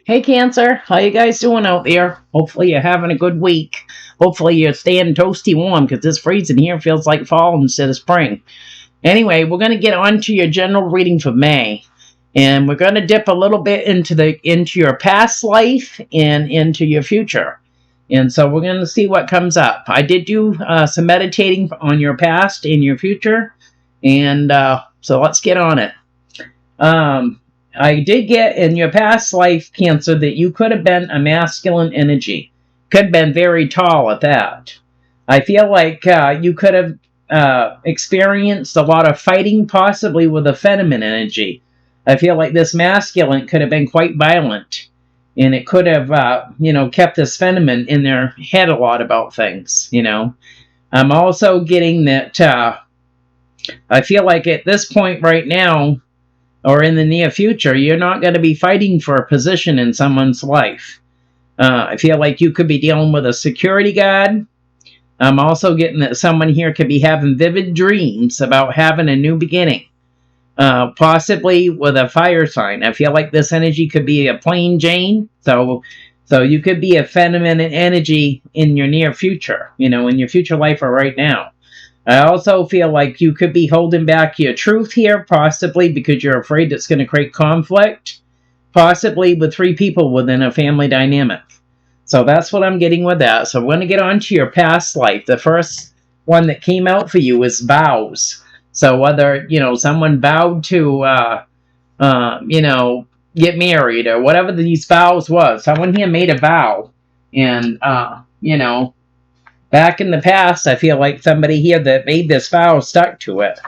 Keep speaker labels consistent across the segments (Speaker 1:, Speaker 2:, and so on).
Speaker 1: Hey Cancer, how you guys doing out there? Hopefully you're having a good week. Hopefully you're staying toasty warm because this freezing here feels like fall instead of spring. Anyway, we're going to get on to your general reading for May. And we're going to dip a little bit into your past life and into your future. And so we're going to see what comes up. I did do some meditating on your past and your future. And so let's get on it. I did get in your past life, Cancer, that you could have been a masculine energy. Could have been very tall at that. I feel like you could have experienced a lot of fighting, possibly with a feminine energy. I feel like this masculine could have been quite violent. And it could have, kept this feminine in their head a lot about things, I'm also getting that I feel like at this point right now, or in the near future, you're not going to be fighting for a position in someone's life. I feel like you could be dealing with a security guard. I'm also getting that someone here could be having vivid dreams about having a new beginning. Possibly with a fire sign. I feel like this energy could be a plain Jane. So you could be a feminine energy in your near future, in your future life or right now. I also feel like you could be holding back your truth here, possibly because you're afraid it's going to create conflict, possibly with 3 people within a family dynamic. So that's what I'm getting with that. So we're going to get on to your past life. The first one that came out for you is vows. So whether, someone vowed to, get married or whatever these vows was, someone here made a vow. And, back in the past, I feel like somebody here that made this vow stuck to it.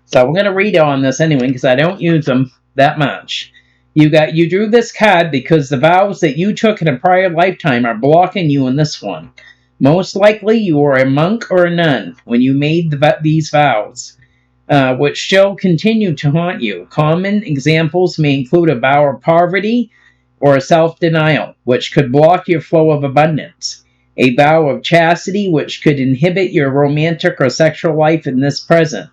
Speaker 1: So we're going to read on this anyway because I don't use them that much. You drew this card because the vows that you took in a prior lifetime are blocking you in this one. Most likely you were a monk or a nun when you made these vows, which still continue to haunt you. Common examples may include a vow of poverty or a self-denial, which could block your flow of abundance. A vow of chastity, which could inhibit your romantic or sexual life in this present,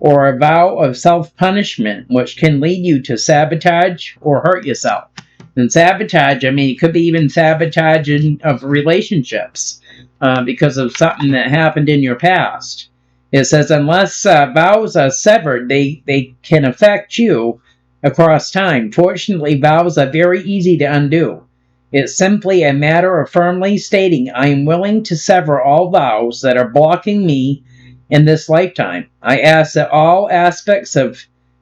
Speaker 1: or a vow of self-punishment, which can lead you to sabotage or hurt yourself. And sabotage, it could be even sabotaging of relationships because of something that happened in your past. It says, unless vows are severed, they can affect you across time. Fortunately, vows are very easy to undo. It's simply a matter of firmly stating, I am willing to sever all vows that are blocking me in this lifetime. I ask that all aspects of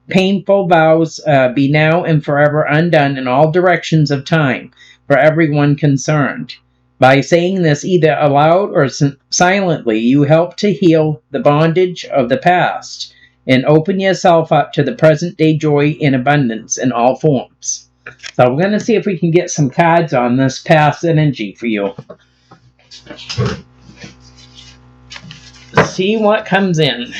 Speaker 1: painful vows be now and forever undone in all directions of time for everyone concerned. By saying this either aloud or silently, you help to heal the bondage of the past and open yourself up to the present-day joy and abundance in all forms. So we're going to see if we can get some cards on this past energy for you. See what comes in.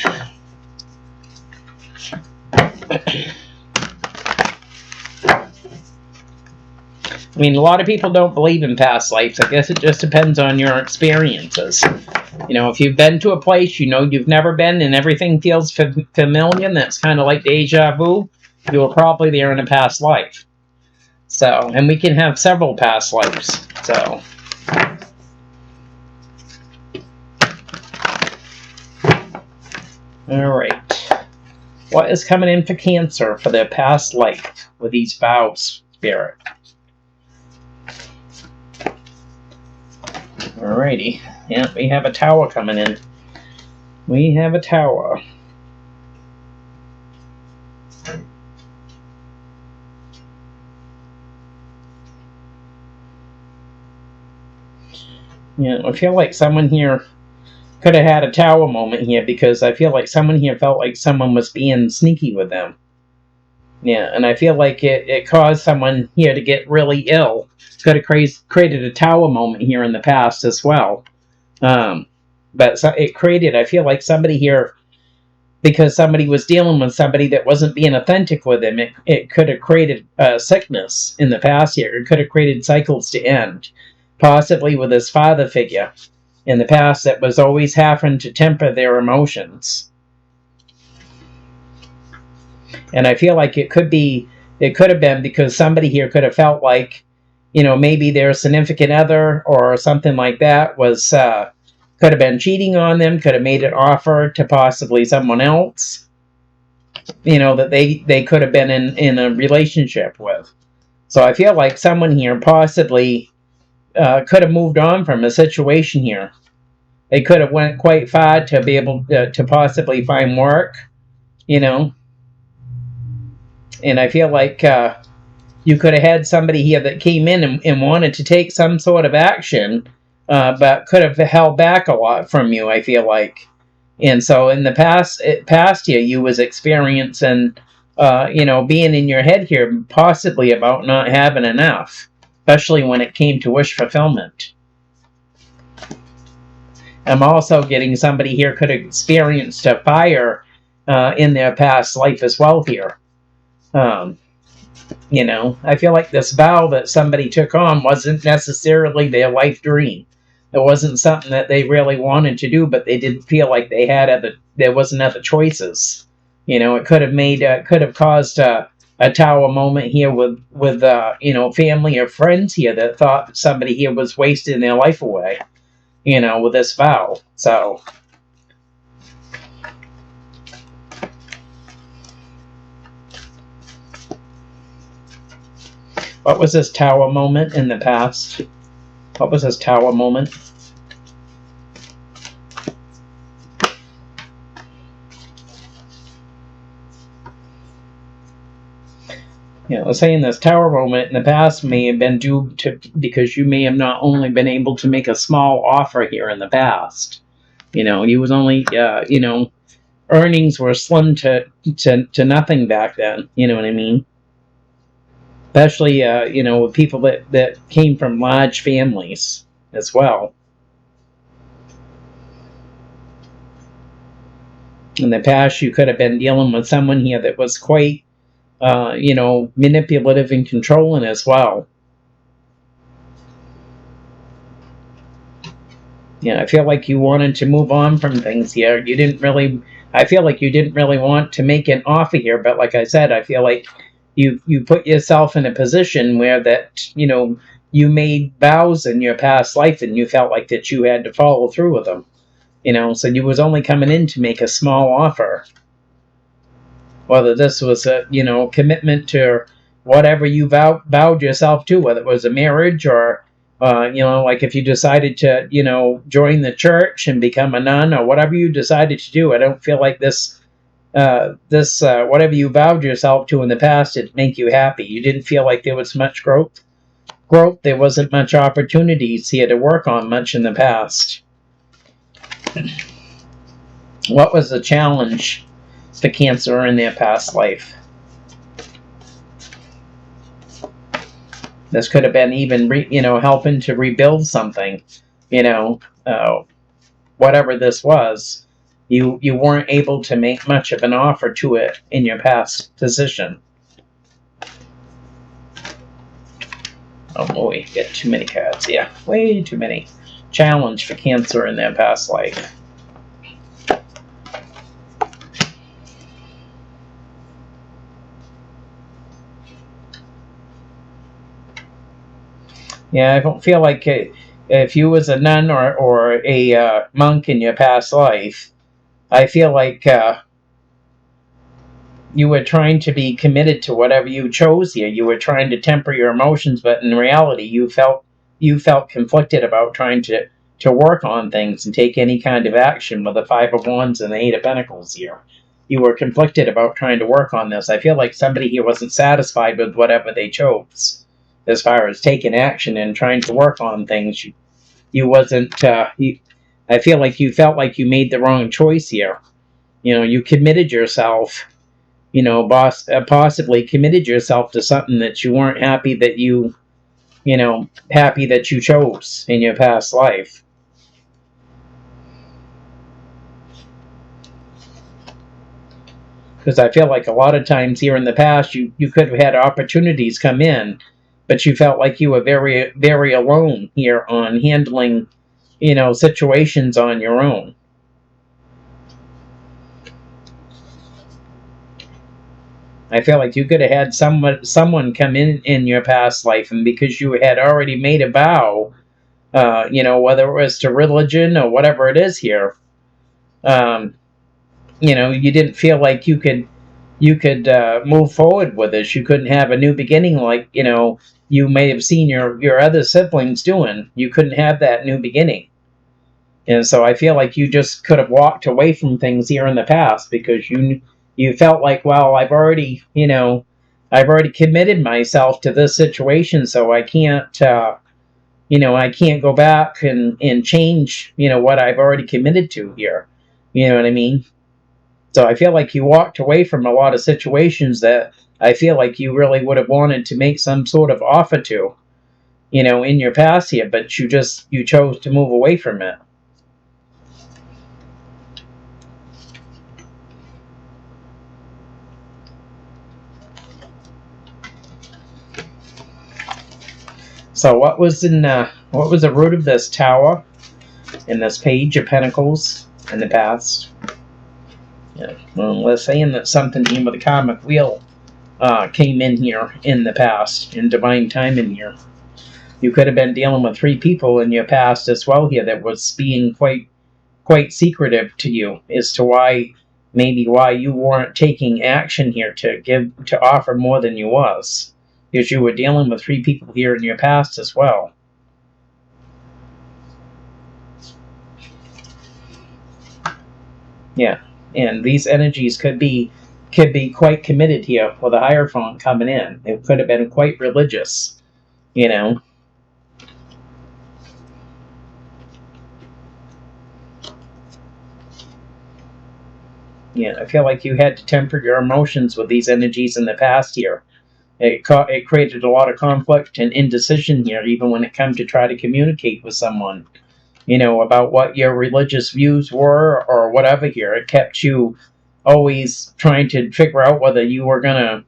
Speaker 1: A lot of people don't believe in past lives. I guess it just depends on your experiences. If you've been to a place you've never been and everything feels familiar, and that's kind of like deja vu, you were probably there in a past life. So, and we can have several past lives. So, all right. What is coming in for Cancer for their past life with these vows, Spirit? Alrighty. Yeah, we have a tower coming in. We have a tower. Yeah, I feel like someone here could have had a tower moment here because I feel like someone here felt like someone was being sneaky with them. Yeah, and I feel like it caused someone here to get really ill. Could have created a tower moment here in the past as well. But it created, I feel like somebody here, because somebody was dealing with somebody that wasn't being authentic with them, it could have created sickness in the past here. It could have created cycles to end. Possibly with his father figure in the past that was always having to temper their emotions. And I feel like it could have been because somebody here could have felt like maybe their significant other or something like that was could have been cheating on them, could have made an offer to possibly someone else, that they could have been in a relationship with. So I feel like someone here possibly could have moved on from a situation here. They could have went quite far to be able to possibly find work, and I feel like you could have had somebody here that came in and wanted to take some sort of action, but could have held back a lot from you, I feel like. And so in the past year, you was experiencing, being in your head here, possibly about not having enough, especially when it came to wish fulfillment. I'm also getting somebody here could have experienced a fire in their past life as well here. I feel like this vow that somebody took on wasn't necessarily their life dream. It wasn't something that they really wanted to do, but they didn't feel like there wasn't other choices. It could have caused a tower moment here with family or friends here that thought that somebody here was wasting their life away, with this vow. So what was this tower moment in the past? What was this tower moment? Saying this tower moment in the past may have been due to because you may have not only been able to make a small offer here in the past. You was only earnings were slim to nothing back then. You know what I mean? Especially with people that came from large families as well. In the past, you could have been dealing with someone here that was quite manipulative and controlling as well. I feel like you wanted to move on from things here. I feel like you didn't really want to make an offer here, but like I said, I feel like you put yourself in a position where that, you made vows in your past life and you felt like that you had to follow through with them. So you was only coming in to make a small offer. Whether this was a, commitment to whatever you vowed yourself to, whether it was a marriage or, like if you decided to, join the church and become a nun or whatever you decided to do. I don't feel like this whatever you vowed yourself to in the past, it'd make you happy. You didn't feel like there was much growth. There wasn't much opportunities here to work on much in the past. What was the challenge for Cancer in their past life? This could have been even, helping to rebuild something, whatever this was. You weren't able to make much of an offer to it in your past position. Oh boy, get too many cards. Yeah, way too many. Challenge for Cancer in their past life. Yeah, I don't feel like if you was a nun or a monk in your past life, I feel like you were trying to be committed to whatever you chose here. You were trying to temper your emotions, but in reality, you felt conflicted about trying to work on things and take any kind of action with the Five of Wands and the Eight of Pentacles here. You were conflicted about trying to work on this. I feel like somebody here wasn't satisfied with whatever they chose as far as taking action and trying to work on things. You wasn't, I feel like you felt like you made the wrong choice here. You committed yourself, possibly committed yourself to something that you weren't happy that you chose in your past life. Because I feel like a lot of times here in the past, you could have had opportunities come in, but you felt like you were very, very alone here on handling, situations on your own. I feel like you could have had someone come in your past life, and because you had already made a vow, whether it was to religion or whatever it is here, um, you didn't feel like you could move forward with this. You couldn't have a new beginning like you may have seen your other siblings doing. You couldn't have that new beginning. And so I feel like you just could have walked away from things here in the past because you felt like, well, I've already committed myself to this situation, so I can't I can't go back and change what I've already committed to here. You know what I mean? So I feel like you walked away from a lot of situations that I feel like you really would have wanted to make some sort of offer to, in your past here, but you chose to move away from it. So what was the root of this tower in this page of pentacles in the past? Yeah, well, we're saying that something here with the karmic wheel came in here in the past, in divine timing here. You could have been dealing with 3 people in your past as well here that was being quite secretive to you as to why you weren't taking action here to offer more than you was, because you were dealing with 3 people here in your past as well. Yeah, and these energies could be quite committed here with a Hierophant coming in. It could have been quite religious, Yeah, I feel like you had to temper your emotions with these energies in the past here. It created a lot of conflict and indecision here, even when it came to try to communicate with someone, about what your religious views were or whatever here. It kept you always trying to figure out whether you were going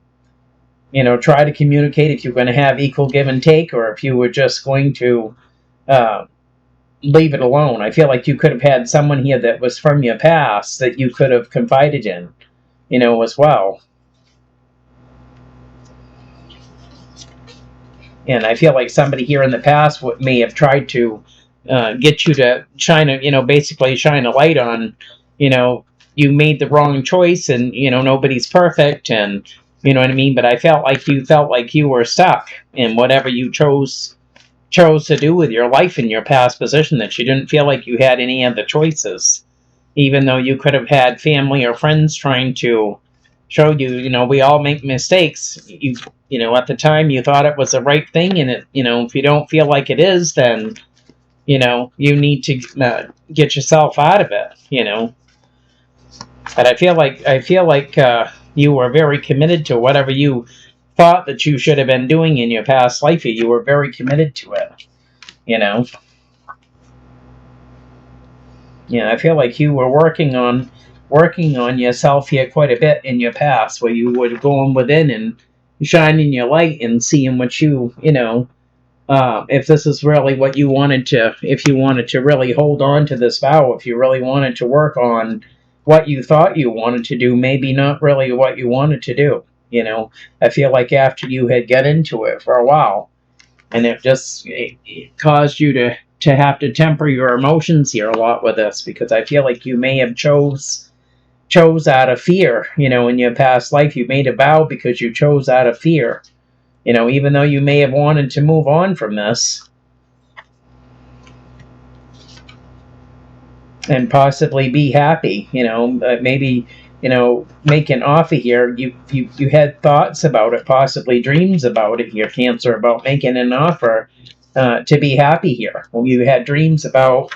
Speaker 1: to, try to communicate, if you're going to have equal give and take, or if you were just going to uh, leave it alone. I feel like you could have had someone here that was from your past that you could have confided in, as well. And I feel like somebody here in the past may have tried to get you to basically shine a light on, you made the wrong choice, and nobody's perfect, and you know what I mean. But I felt like you were stuck in whatever you chose to do with your life in your past position, that you didn't feel like you had any other choices, even though you could have had family or friends trying to show you, we all make mistakes. At the time you thought it was the right thing, and if you don't feel like it is, then, you need to get yourself out of it. But I feel like you were very committed to whatever you thought that you should have been doing in your past life. You were very committed to it. I feel like you were working on yourself here quite a bit in your past, where you would go on within and shining your light and seeing what if this is really what you wanted to, if you wanted to really hold on to this vow, if you really wanted to work on what you thought you wanted to do, maybe not really what you wanted to do. I feel like after you had got into it for a while, and it caused you to have to temper your emotions here a lot with this, because I feel like you may have chose out of fear. In your past life, you made a vow because you chose out of fear. Even though you may have wanted to move on from this and possibly be happy, maybe, make an offer here. You had thoughts about it, possibly dreams about it here, Cancer, about making an offer to be happy here. Well, you had dreams about,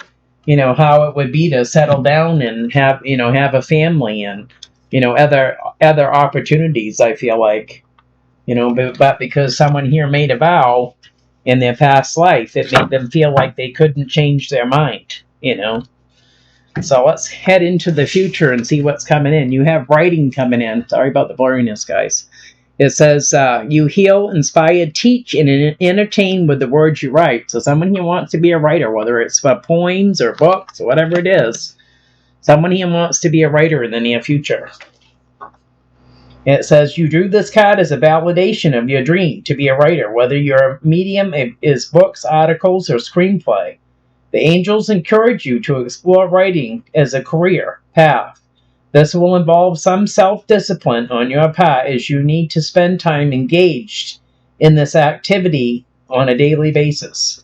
Speaker 1: how it would be to settle down and have a family, and, other opportunities, I feel like. But because someone here made a vow in their past life, it made them feel like they couldn't change their mind. So let's head into the future and see what's coming in. You have writing coming in. Sorry about the blurriness, guys. It says, you heal, inspire, teach, and entertain with the words you write. So someone here wants to be a writer, whether it's for poems or books or whatever it is. Someone here wants to be a writer in the near future. It says you drew this card as a validation of your dream to be a writer, whether your medium is books, articles, or screenplay. The angels encourage you to explore writing as a career path. This will involve some self-discipline on your part, as you need to spend time engaged in this activity on a daily basis.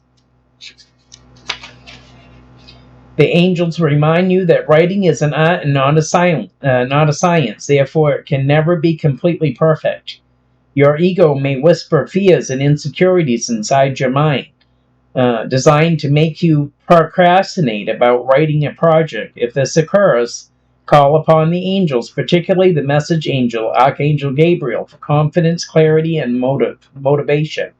Speaker 1: The angels remind you that writing is an art and not a science. Therefore, it can never be completely perfect. Your ego may whisper fears and insecurities inside your mind, designed to make you procrastinate about writing a project. If this occurs, call upon the angels, particularly the message angel, Archangel Gabriel, for confidence, clarity, and motivation.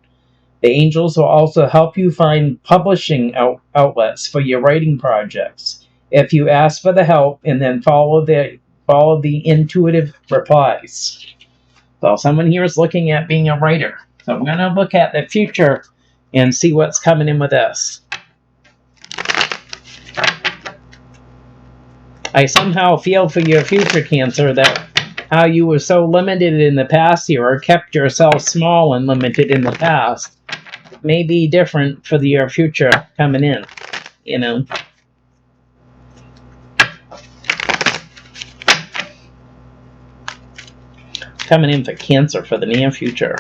Speaker 1: The angels will also help you find publishing outlets for your writing projects if you ask for the help and then follow the intuitive replies. So someone here is looking at being a writer. So we're going to look at the future and see what's coming in with this. I somehow feel for your future, Cancer, that how you were so limited in the past here, or kept yourself small and limited in the past, may be different for your future coming in, you know. Coming in for Cancer for the near future.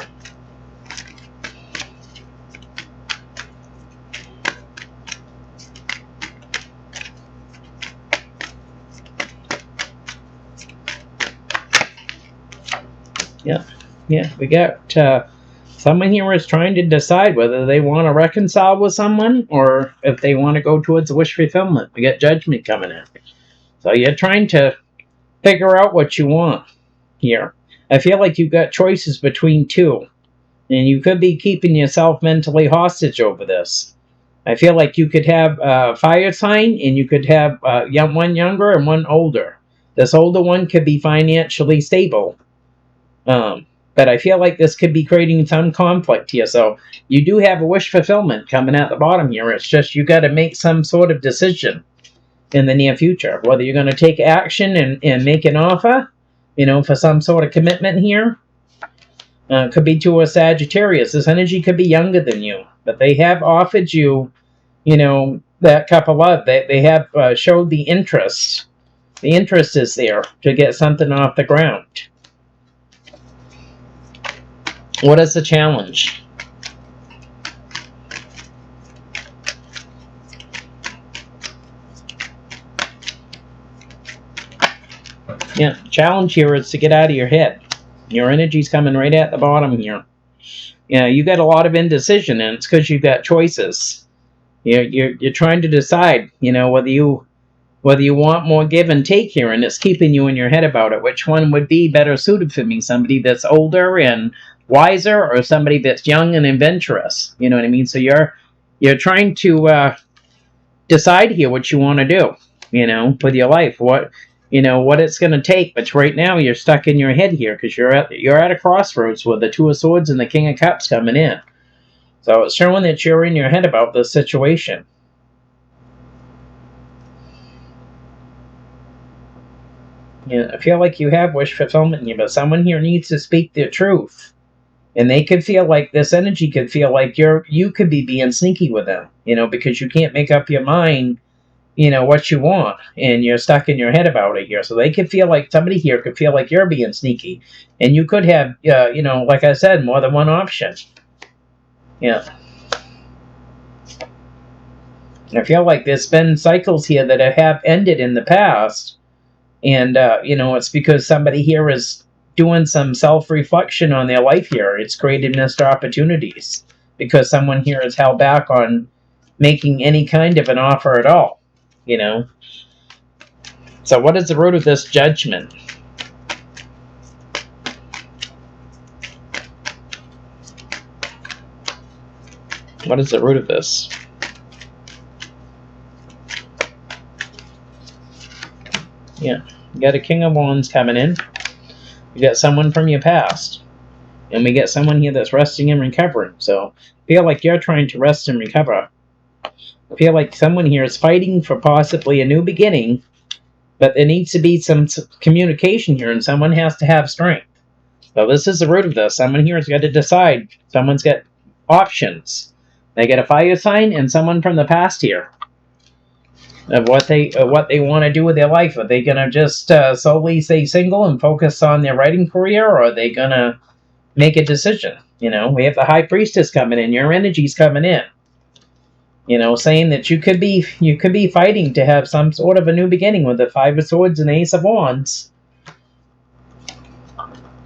Speaker 1: Yeah, we got someone here is trying to decide whether they want to reconcile with someone or if they want to go towards wish fulfillment. We got Judgment coming in. So you're trying to figure out what you want here. I feel like you've got choices between two, and you could be keeping yourself mentally hostage over this. I feel like you could have a fire sign, and you could have one younger and one older. This older one could be financially stable. But I feel like this could be creating some conflict here. So you do have a wish fulfillment coming at the bottom here. It's just you got to make some sort of decision in the near future. Whether you're going to take action and make an offer, you know, for some sort of commitment here. Could be to a Sagittarius. This energy could be younger than you. But they have offered you, you know, that cup of love. They have showed the interest. The interest is there to get something off the ground. What is the challenge? Yeah, challenge here is to get out of your head. Your energy's coming right at the bottom here. Yeah, you got a lot of indecision, and it's because you've got choices. You're trying to decide, you know, whether you want more give and take here, and it's keeping you in your head about it. Which one would be better suited for me? Somebody that's older and wiser, or somebody that's young and adventurous? You know what I mean? So you're trying to decide here what you want to do, you know, with your life. What it's going to take. But right now you're stuck in your head here because you're at a crossroads with the Two of Swords and the King of Cups coming in. So it's showing that you're in your head about this situation. Yeah, I feel like you have wish fulfillment here, but someone here needs to speak their truth. And they could feel like, this energy could feel like you could be being sneaky with them, you know, because you can't make up your mind, you know, what you want, and you're stuck in your head about it here. So they could feel like, somebody here could feel like you're being sneaky. And you could have, you know, like I said, more than one option. Yeah. I feel like there's been cycles here that have ended in the past. And, you know, it's because somebody here is doing some self-reflection on their life here. It's created missed opportunities because someone here is held back on making any kind of an offer at all, you know. So what is the root of this judgment? What is the root of this? Yeah, you got a King of Wands coming in. You got someone from your past. And we get someone here that's resting and recovering. So I feel like you're trying to rest and recover. I feel like someone here is fighting for possibly a new beginning. But there needs to be some communication here, and someone has to have strength. So this is the root of this. Someone here has got to decide. Someone's got options. They get a fire sign and someone from the past here of what they want to do with their life. Are they going to just solely stay single and focus on their writing career, or are they going to make a decision? We have the High Priestess coming in. Your energy's coming in. Saying that you could be fighting to have some sort of a new beginning with the Five of Swords and Ace of Wands.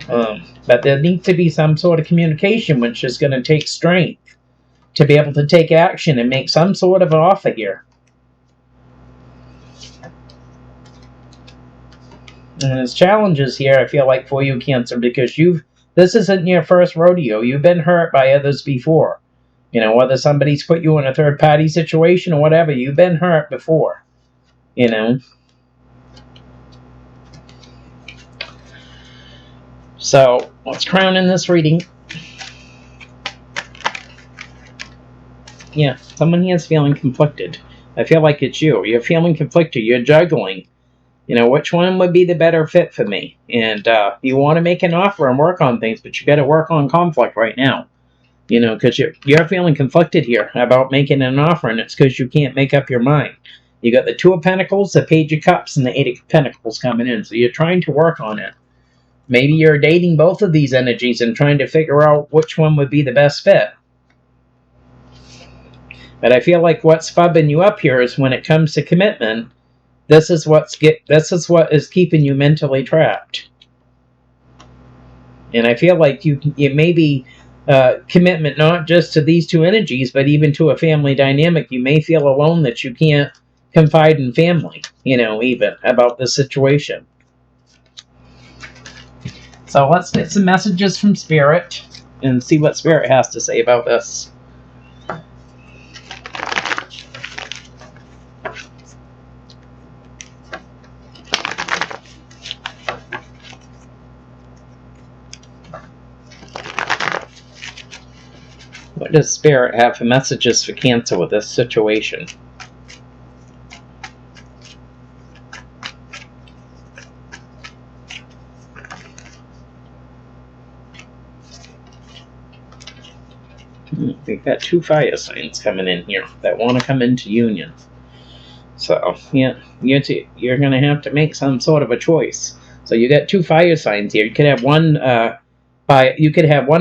Speaker 1: But there needs to be some sort of communication, which is going to take strength to be able to take action and make some sort of an offer here. And there's challenges here, I feel like, for you, Cancer, because this isn't your first rodeo. You've been hurt by others before. Whether somebody's put you in a third-party situation or whatever, you've been hurt before. So, what's crowning this reading? Yeah, someone here is feeling conflicted. I feel like it's you. You're feeling conflicted. You're juggling. Which one would be the better fit for me? And you want to make an offer and work on things, but you got to work on conflict right now. Because you're feeling conflicted here about making an offer, and it's because you can't make up your mind. You got the Two of Pentacles, the Page of Cups, and the Eight of Pentacles coming in. So you're trying to work on it. Maybe you're dating both of these energies and trying to figure out which one would be the best fit. But I feel like what's fubbing you up here is when it comes to commitment, this is what is keeping you mentally trapped. And I feel like it may be commitment not just to these two energies, but even to a family dynamic. You may feel alone that you can't confide in family, even about the situation. So let's get some messages from Spirit and see what Spirit has to say about this. What does Spirit have for messages for Cancer with this situation? We've got two fire signs coming in here that want to come into union. So, yeah, you're going to have to make some sort of a choice. So you got two fire signs here. You could have one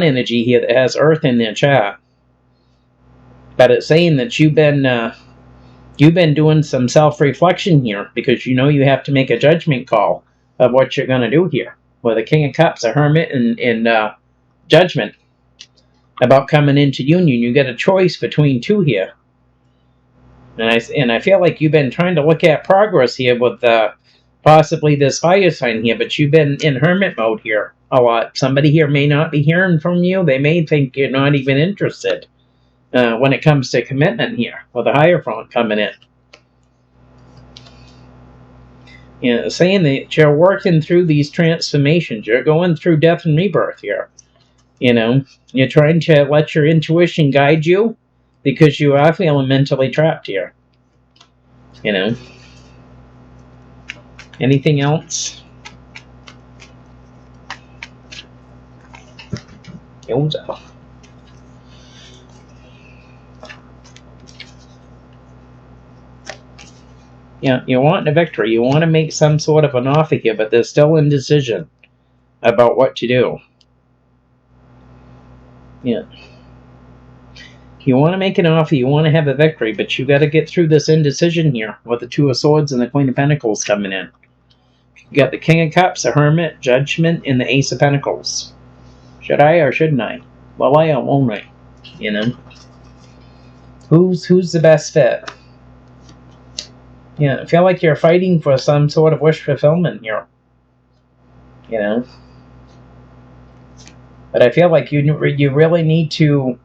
Speaker 1: energy here that has Earth in their chart. But it's saying that you've been doing some self-reflection here, because you have to make a judgment call of what you're going to do here. With the King of Cups, a Hermit, and Judgment about coming into union. You get a choice between two here. And I feel like you've been trying to look at progress here with possibly this fire sign here, but you've been in hermit mode here a lot. Somebody here may not be hearing from you. They may think you're not even interested when it comes to commitment here, with the Hierophant coming in. Saying that you're working through these transformations. You're going through death and rebirth here. You're trying to let your intuition guide you, because you are feeling mentally trapped here. Anything else? Yeah, you want a victory. You want to make some sort of an offer here, but there's still indecision about what to do. Yeah. You want to make an offer, you want to have a victory, but you got to get through this indecision here with the Two of Swords and the Queen of Pentacles coming in. You got the King of Cups, the Hermit, Judgment, and the Ace of Pentacles. Should I or shouldn't I? Well, I won't I? Who's the best fit? I feel like you're fighting for some sort of wish fulfillment here. But I feel like you really need to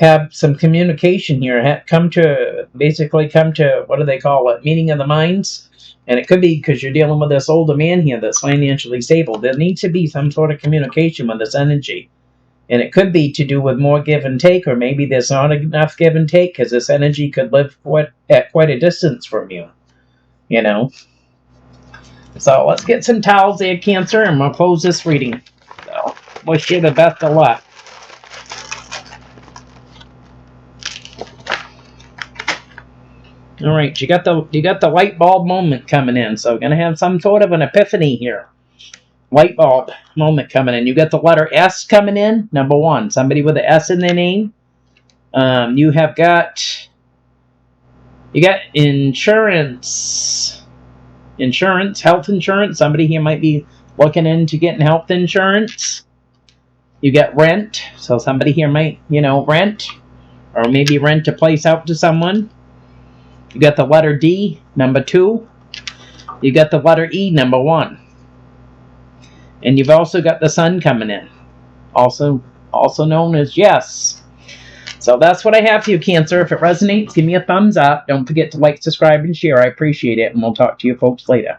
Speaker 1: have some communication here. Come to, what do they call it? Meeting of the minds. And it could be because you're dealing with this older man here that's financially stable. There needs to be some sort of communication with this energy. And it could be to do with more give and take, or maybe there's not enough give and take because this energy could live at quite a distance from you. So let's get some towels there, Cancer, and we'll close this reading. So. Wish you the best of luck. All right, you got the light bulb moment coming in, so we're gonna have some sort of an epiphany here. Light bulb moment coming in. You got the letter S coming in. Number one, somebody with an S in their name. You got insurance, health insurance. Somebody here might be looking into getting health insurance. You got rent, so somebody here might, rent, or maybe rent a place out to someone. You got the letter D, number 2. You got the letter E, number 1. And you've also got the sun coming in, also known as yes. So that's what I have for you, Cancer. If it resonates, give me a thumbs up. Don't forget to like, subscribe, and share. I appreciate it, and we'll talk to you folks later.